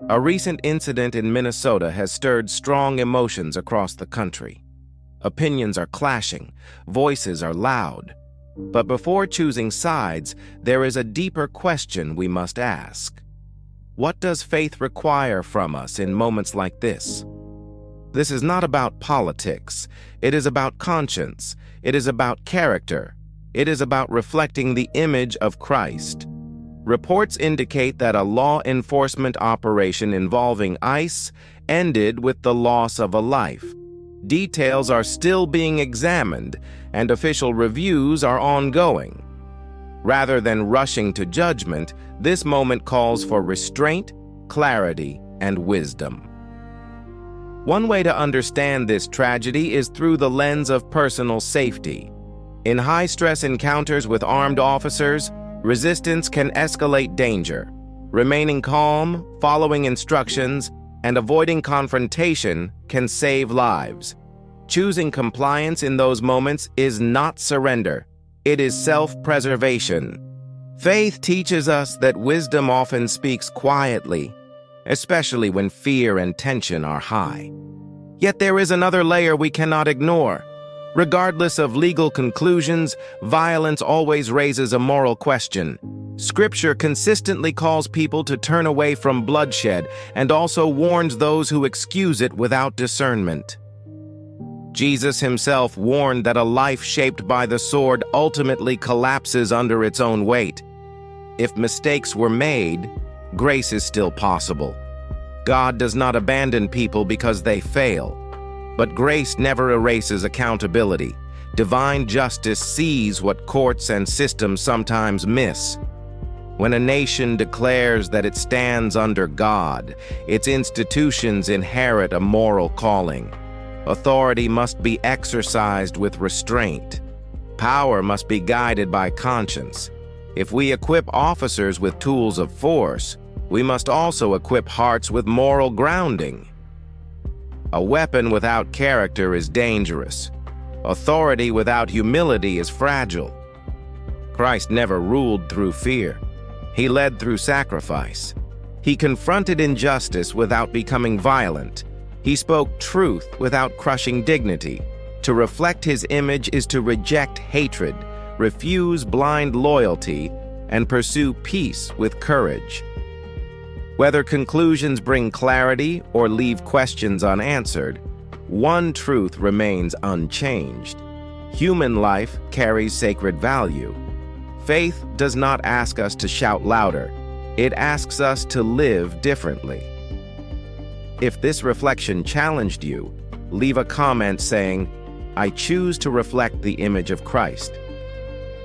A recent incident in Minnesota has stirred strong emotions across the country. Opinions are clashing, voices are loud. But before choosing sides, there is a deeper question we must ask. What does faith require from us in moments like this? This is not about politics. It is about conscience. It is about character. It is about reflecting the image of Christ. Reports indicate that a law enforcement operation involving ICE ended with the loss of a life. Details are still being examined, and official reviews are ongoing. Rather than rushing to judgment, this moment calls for restraint, clarity, and wisdom. One way to understand this tragedy is through the lens of personal safety. In high-stress encounters with armed officers, resistance can escalate danger. Remaining calm, following instructions, and avoiding confrontation can save lives. Choosing compliance in those moments is not surrender. It is self-preservation. Faith teaches us that wisdom often speaks quietly, especially when fear and tension are high. Yet there is another layer we cannot ignore. Regardless of legal conclusions, violence always raises a moral question. Scripture consistently calls people to turn away from bloodshed and also warns those who excuse it without discernment. Jesus himself warned that a life shaped by the sword ultimately collapses under its own weight. If mistakes were made, grace is still possible. God does not abandon people because they fail. But grace never erases accountability. Divine justice sees what courts and systems sometimes miss. When a nation declares that it stands under God, its institutions inherit a moral calling. Authority must be exercised with restraint. Power must be guided by conscience. If we equip officers with tools of force, we must also equip hearts with moral grounding. A weapon without character is dangerous. Authority without humility is fragile. Christ never ruled through fear. He led through sacrifice. He confronted injustice without becoming violent. He spoke truth without crushing dignity. To reflect his image is to reject hatred, refuse blind loyalty, and pursue peace with courage. Whether conclusions bring clarity or leave questions unanswered, one truth remains unchanged. Human life carries sacred value. Faith does not ask us to shout louder. It asks us to live differently. If this reflection challenged you, leave a comment saying, "I choose to reflect the image of Christ."